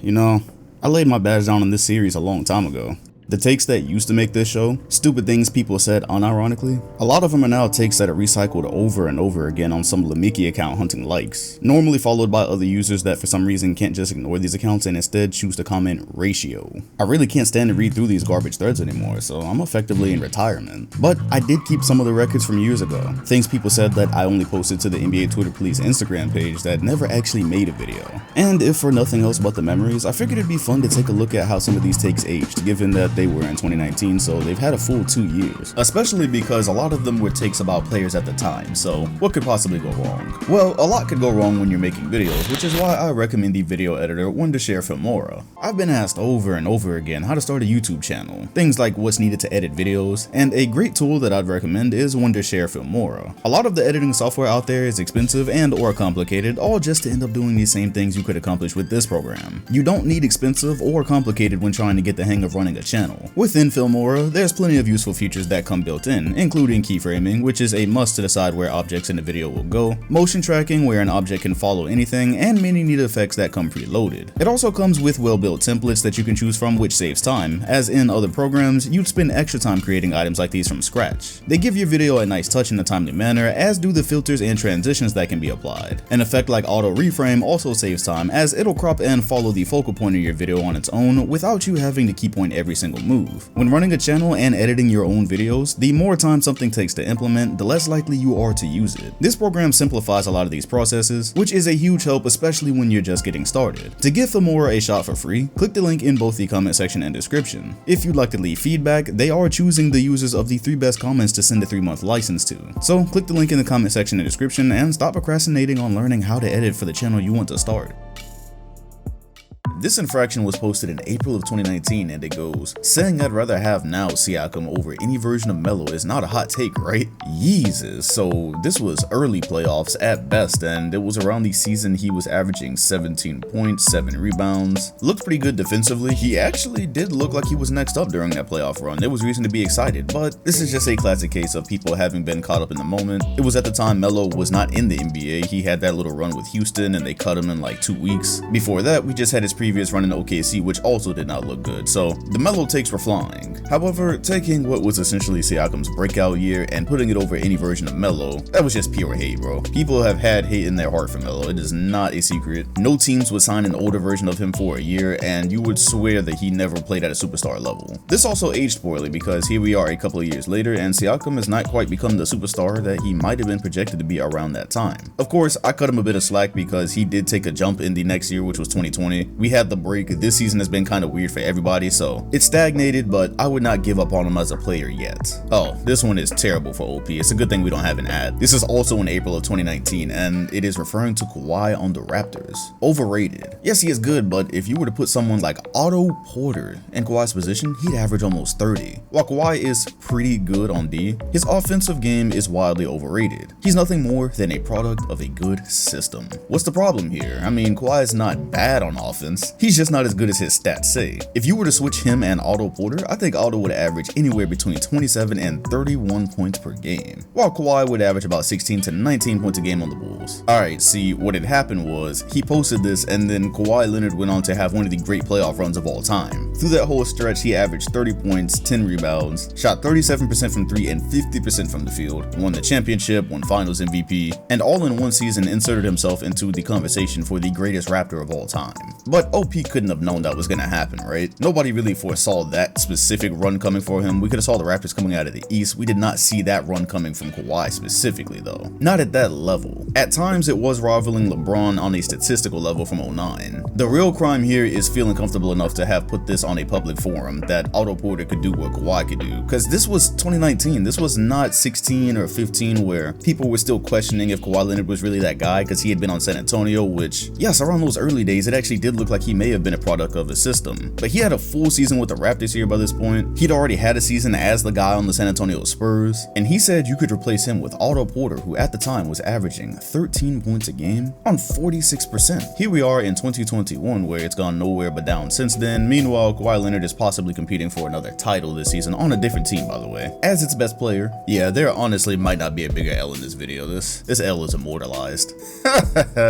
You know, I laid my badge down on this series a long time ago. The takes that used to make this show, stupid things people said unironically, a lot of them are now takes that are recycled over and over again on some Lamiki account hunting likes, normally followed by other users that for some reason can't just ignore these accounts and instead choose to comment ratio. I really can't stand to read through these garbage threads anymore, so I'm effectively in retirement. But I did keep some of the records from years ago, things people said that I only posted to the NBA Twitter Police Instagram page that never actually made a video. And if for nothing else but the memories, I figured it'd be fun to take a look at how some of these takes aged, given that they were in 2019, so they've had a full 2 years. Especially because a lot of them were takes about players at the time, so what could possibly go wrong? Well, a lot could go wrong when you're making videos, which is why I recommend the video editor Wondershare Filmora. I've been asked over and over again how to start a YouTube channel, things like what's needed to edit videos, and a great tool that I'd recommend is Wondershare Filmora. A lot of the editing software out there is expensive and or complicated, all just to end up doing the same things you could accomplish with this program. You don't need expensive or complicated when trying to get the hang of running a channel. Within Filmora, there's plenty of useful features that come built in, including keyframing, which is a must to decide where objects in the video will go, motion tracking where an object can follow anything, and many neat effects that come preloaded. It also comes with well-built templates that you can choose from, which saves time, as in other programs, you'd spend extra time creating items like these from scratch. They give your video a nice touch in a timely manner, as do the filters and transitions that can be applied. An effect like auto reframe also saves time, as it'll crop and follow the focal point of your video on its own without you having to keypoint every single move. When running a channel and editing your own videos, the more time something takes to implement, the less likely you are to use it. This program simplifies a lot of these processes, which is a huge help, especially when you're just getting started. To give Filmora a shot for free, click the link in both the comment section and description. If you'd like to leave feedback, they are choosing the users of the 3 best comments to send a 3-month license to. So click the link in the comment section and description and stop procrastinating on learning how to edit for the channel you want to start. This infraction was posted in April of 2019 and it goes, "Saying I'd rather have now Siakam over any version of Melo is not a hot take, right?" Yeezus. So this was early playoffs at best, and it was around the season he was averaging 17 points, 7 rebounds. Looked pretty good defensively. He actually did look like he was next up during that playoff run. There was reason to be excited, but this is just a classic case of people having been caught up in the moment. It was at the time Melo was not in the NBA. He had that little run with Houston and they cut him in like 2 weeks. Before that, we just had his previous run in OKC, which also did not look good, so the Melo takes were flying. However, taking what was essentially Siakam's breakout year and putting it over any version of Melo, that was just pure hate, bro. People have had hate in their heart for Melo. It is not a secret. No teams would sign an older version of him for a year, and you would swear that he never played at a superstar level. This also aged poorly because here we are a couple of years later, and Siakam has not quite become the superstar that he might have been projected to be around that time. Of course, I cut him a bit of slack because he did take a jump in the next year, which was 2020. We had the break. This season has been kind of weird for everybody, so it stagnated, but I would not give up on him as a player yet. Oh, this one is terrible for OP. It's a good thing we don't have an ad. This is also in April of 2019, and it is referring to Kawhi on the Raptors. Overrated. Yes, he is good, but if you were to put someone like Otto Porter in Kawhi's position, he'd average almost 30. While Kawhi is pretty good on D, his offensive game is wildly overrated. He's nothing more than a product of a good system. What's the problem here? I mean, Kawhi is not bad on offense. He's just not as good as his stats say. If you were to switch him and Otto Porter, I think Otto would average anywhere between 27 and 31 points per game, while Kawhi would average about 16 to 19 points a game on the Bulls. Alright, see, what had happened was, he posted this and then Kawhi Leonard went on to have one of the great playoff runs of all time. Through that whole stretch, he averaged 30 points, 10 rebounds, shot 37% from 3 and 50% from the field, won the championship, won finals MVP, and all in one season inserted himself into the conversation for the greatest Raptor of all time. But OP couldn't have known that was gonna happen, right? Nobody really foresaw that specific run coming for him. We could have saw the Raptors coming out of the East. We did not see that run coming from Kawhi specifically though. Not at that level. At times it was rivaling LeBron on a statistical level from 09. The real crime here is feeling comfortable enough to have put this on a public forum that Otto Porter could do what Kawhi could do. Cause this was 2019. This was not 16 or 15 where people were still questioning if Kawhi Leonard was really that guy because he had been on San Antonio, which yes, around those early days, it actually did look like he may have been a product of the system. But he had a full season with the Raptors here by this point. He'd already had a season as the guy on the San Antonio Spurs, and he said you could replace him with Otto Porter, who at the time was averaging 13 points a game on 46%. Here we are in 2021 where it's gone nowhere but down since then. Meanwhile, Kawhi Leonard is possibly competing for another title this season on a different team, by the way, as its best player. Yeah, there honestly might not be a bigger L in this video. This L is immortalized.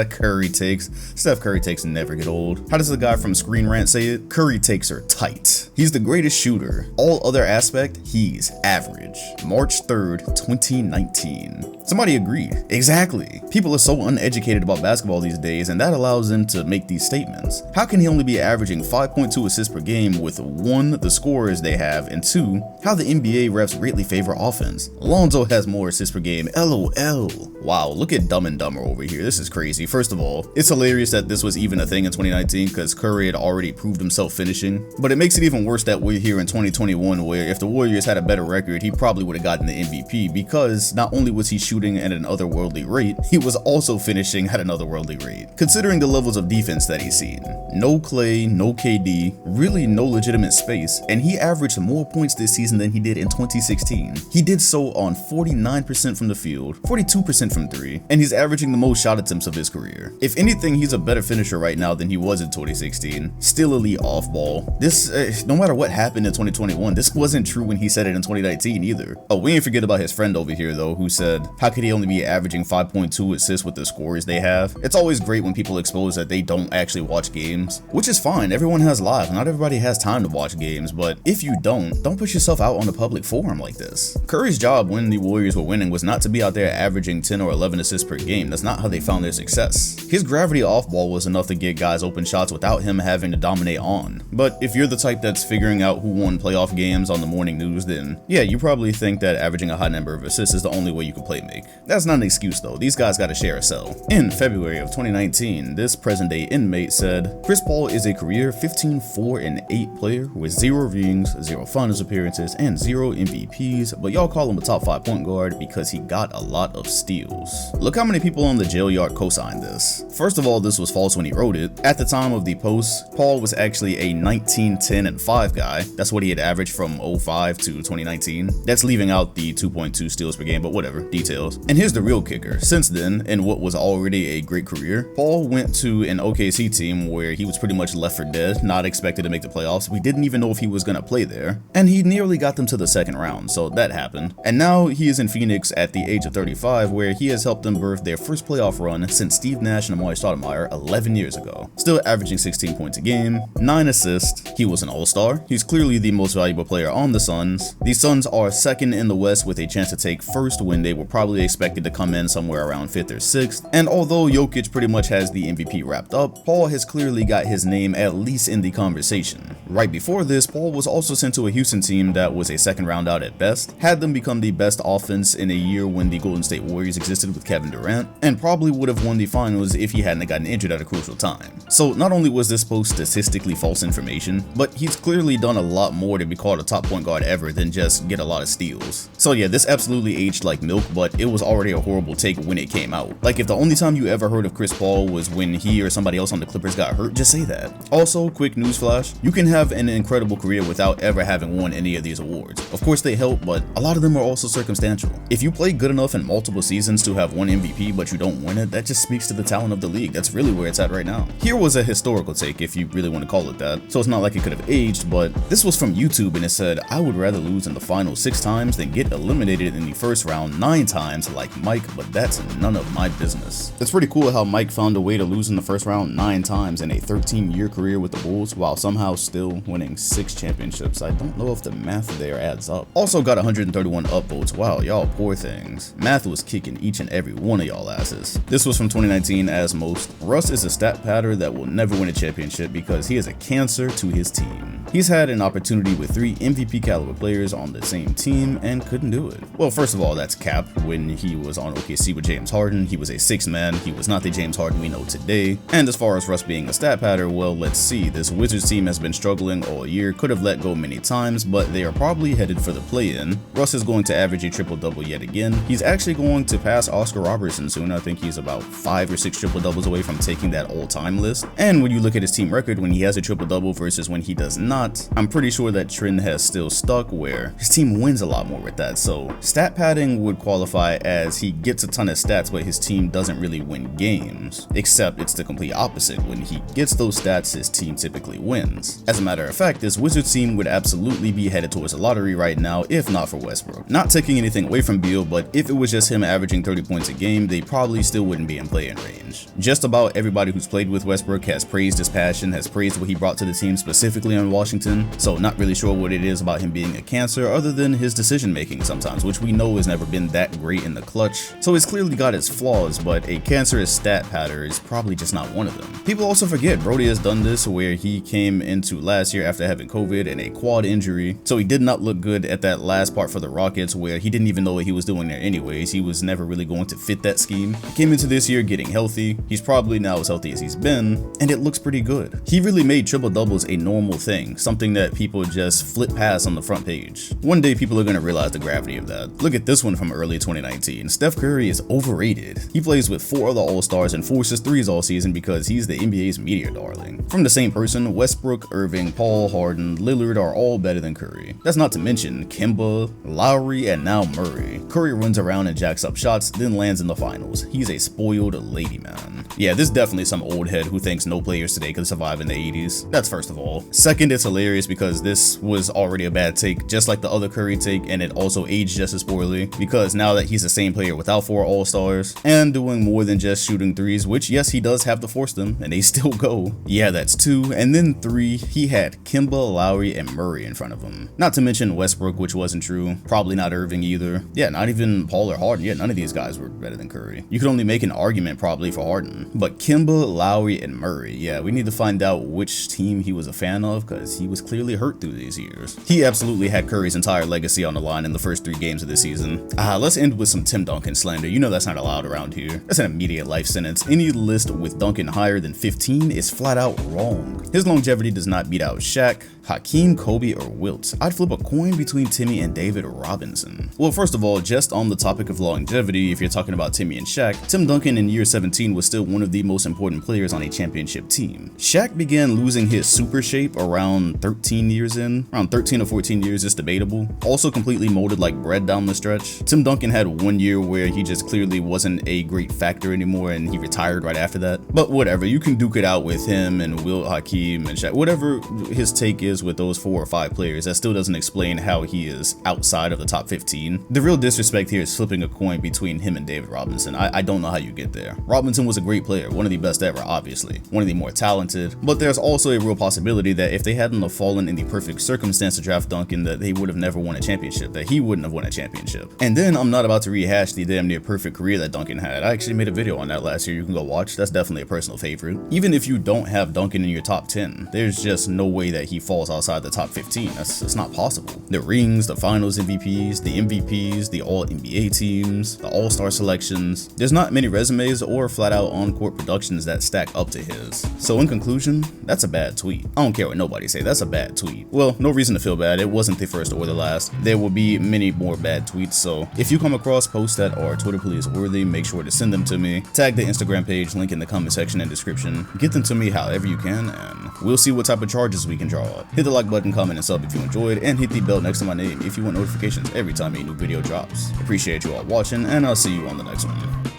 Curry takes. Steph Curry takes never get old. How does the guy from Screen Rant say it? Curry takes are tight. He's the greatest shooter. All other aspect, he's average. March 3rd, 2019. Somebody agree. Exactly. People are so uneducated about basketball these days, and that allows them to make these statements. How can he only be averaging 5.2 assists per game with 1, the scorers they have, and 2, how the NBA refs greatly favor offense? Lonzo has more assists per game. LOL. Wow, look at Dumb and Dumber over here. This is crazy. First of all, it's hilarious that this was even a thing in 2019 because Curry had already proved himself finishing. But it makes it even worse that we're here in 2021 where if the Warriors had a better record, he probably would have gotten the MVP because not only was he shooting at an otherworldly rate, he was also finishing at an otherworldly rate. Considering the levels of defense that he's seen. No Clay, no KD, really no legitimate space, and he averaged more points this season than he did in 2016. He did so on 49% from the field, 42% from 3, and he's averaging the most shot attempts of his career. If anything, he's a better finisher right now than he was in 2016. Still elite off ball. This, no matter what happened in 2021, this wasn't true when he said it in 2019 either. Oh, we ain't forget about his friend over here though, who said, how could he only be averaging 5.2 assists with the scores they have? It's always great when people expose that they don't actually watch games, which is fine. Everyone has lives. Not everybody has time to watch games, but if you don't push yourself out on a public forum like this. Curry's job when the Warriors were winning was not to be out there averaging 10 or 11 assists per game. That's not how they found their success. His gravity off ball was enough to get guys open shots without him having to dominate on. But if you're the type that's figuring out who won playoff games on the morning news, then yeah, you probably think that averaging a high number of assists is the only way you can play make. That's not an excuse though. These guys gotta share a cell. In February of 2019, this present day inmate said, Chris Paul is a career 15-4-8 player with 0 rings, 0 finals appearances, and 0 MVPs, but y'all call him a top 5 point guard because he got a lot of steals. Look how many people on the jail yard co-signed this. First of all, this was false when he wrote it. At the time of the post, Paul was actually a 19, 10, and 5 guy. That's what he had averaged from 05 to 2019. That's leaving out the 2.2 steals per game, but whatever, details. And here's the real kicker. Since then, in what was already a great career, Paul went to an OKC team where he was pretty much left for dead, not expected to make the playoffs. We didn't even know if he was gonna play there. And he nearly got them to the second round, so that happened. And now he is in Phoenix at the age of 35, where he has helped them birth their first playoff run since Steve Nash and Amari Stoudemire 11 years ago. Still averaging 16 points a game, 9 assists. He was an all-star. He's clearly the most valuable player on the Suns. The Suns are second in the West with a chance to take first when they were probably expected to come in somewhere around 5th or 6th. And although Jokic pretty much has the MVP wrapped up, Paul has clearly got his name at least in the conversation. Right before this, Paul was also sent to a Houston team that was a second round out at best, had them become the best offense in a year when the Golden State Warriors existed with Kevin Durant, and probably would have won the finals if he hadn't gotten injured at a crucial time. So not only was this post statistically false information, but he's clearly done a lot more to be called a top point guard ever than just get a lot of steals. So yeah, this absolutely aged like milk, but it was already a horrible take when it came out. Like if the only time you ever heard of Chris Paul was when he or somebody else on the Clippers got hurt, just say that. Also, quick newsflash, you can have an incredible career without ever having won any of these awards. Of course they help, but a lot of them are also circumstantial. If you play good enough in multiple seasons to have one MVP but you don't win it, that just speaks to the talent of the league. That's really where it's at right now. Here was a historical take, if you really want to call it that, so it's not like it could have aged, but this was from YouTube and it said, I would rather lose in the final 6 times than get eliminated in the first round 9 times like Mike, but that's none of my business. It's pretty cool how Mike found a way to lose in the first round 9 times in a 13-year career with the Bulls while somehow still winning 6 championships. I don't know if the math there adds up. Also got 131 upvotes. Wow, y'all poor things. Math was kicking each and every one of y'all asses. This was from 2019 as most. Russ is a stat patter that will never win a championship because he is a cancer to his team. He's had an opportunity with 3 MVP caliber players on the same team and couldn't do it. Well, first of all, that's cap. When he was on OKC with James Harden, he was a 6th man. He was not the James Harden we know today. And as far as Russ being a stat patter, well, let's see. This Wizards team has been struggling all year, could have let go many times, but they are probably headed for the play-in. Russ is going to average a triple-double yet again. He's actually going to pass Oscar Robertson soon. I think he's about 5 or 6 triple-doubles away from taking that all-time list. And when you look at his team record, when he has a triple-double versus when he does not, I'm pretty sure that trend has still stuck where his team wins a lot more with that. So stat padding would qualify as he gets a ton of stats, but his team doesn't really win games, except it's the complete opposite. When he gets those stats, his team typically wins. Wizards. As a matter of fact, this Wizards team would absolutely be headed towards the lottery right now if not for Westbrook. Not taking anything away from Beal, but if it was just him averaging 30 points a game, they probably still wouldn't be in play-in range. Just about everybody who's played with Westbrook has praised his passion, has praised what he brought to the team specifically in Washington, so not really sure what it is about him being a cancer other than his decision making sometimes, which we know has never been that great in the clutch. So he's clearly got his flaws, but a cancerous stat pattern is probably just not one of them. People also forget Brody has done this where he came into last year after having COVID and a quad injury, so he did not look good at that last part for the Rockets where he didn't even know what he was doing there anyways. He was never really going to fit that scheme. He came into this year getting healthy. He's probably now as healthy as he's been, and it looks pretty good. He really made triple doubles a normal thing, something that people just flip past on the front page. One day people are going to realize the gravity of that. Look at this one from early 2019. Steph Curry is overrated. He plays with 4 other All-Stars and forces threes all season because he's the NBA's media darling. From the same person, Westbrook, Irving, Paul, Harden, Lillard are all better than Curry. That's not to mention Kemba, Lowry, and now Murray. Curry runs around and jacks up shots, then lands in the finals. He's a spoiled lady man. Yeah, this is definitely some old head who thinks no players today could survive in the 80s. That's first of all. Second, it's hilarious because this was already a bad take, just like the other Curry take, and it also aged just as poorly because now that he's the same player without 4 All-Stars and doing more than just shooting threes, which yes, he does have to force them and they still go. Yeah, that's 2. And then 3, he had Kemba, Lowry, and Murray in front of him. Not to mention Westbrook, which wasn't true. Probably not Irving either. Yeah, not even Paul or Harden. Yeah, none of these guys were better than Curry. You could only make an argument probably for Harden. But Kemba, Lowry, and Murray, yeah, we need to find out which team he was a fan of because he was clearly hurt through these years. He absolutely had Curry's entire legacy on the line in the first 3 games of this season. Let's end with some Tim Duncan slander. You know that's not allowed around here. That's an immediate life sentence. Any list with Duncan higher than 15 is flat out wrong. His longevity does not beat out Shaq, Hakeem, Kobe, or Wilt. I'd flip a coin between Timmy and David Robinson. Well, first of all, just on the topic of longevity, if you're talking about Timmy and Shaq, Tim Duncan in year 17 was still one of the most important players on a championship team. Shaq began losing his super shape around 13 years in. Around 13 or 14 years is debatable. Also completely molded like bread down the stretch. Tim Duncan had 1 year where he just clearly wasn't a great factor anymore and he retired right after that. But whatever, you can duke it out with him and Wilt, Hakeem, and Shaq. Whatever his take is with those 4 or 5 players, that still doesn't explain how he is outside of the top 15. The real disrespect here is flipping a coin between him and David Robinson. I don't know how you get there. Robinson was a great player, one of the best ever, obviously, one of the more talented, but there's also a real possibility that if they hadn't have fallen in the perfect circumstance to draft Duncan, that they would have never won a championship, that he wouldn't have won a championship. And then I'm not about to rehash the damn near perfect career that Duncan had. I actually made a video on that last year, you can go watch. That's definitely a personal favorite. Even if you don't have Duncan in your top 10, there's just no way that he falls outside the top 15. That's not possible. The rings, the finals MVPs, the MVPs, the all NBA teams, the all-star selections, there's not many resumes or flat out on-court productions that stack up to his. So in conclusion, that's a bad tweet. I don't care what nobody say, that's a bad tweet. Well, no reason to feel bad, it wasn't the first or the last. There will be many more bad tweets, so if you come across posts that are Twitter police worthy, make sure to send them to me. Tag the Instagram page, link in the comment section and description. Get them to me however you can, and we'll see what type of charges we can draw up. Hit the like button, comment, and sub if you enjoyed, and hit the bell next to my name if you want notifications every time a new video drops. Appreciate you all watching, and I'll see you on the next one.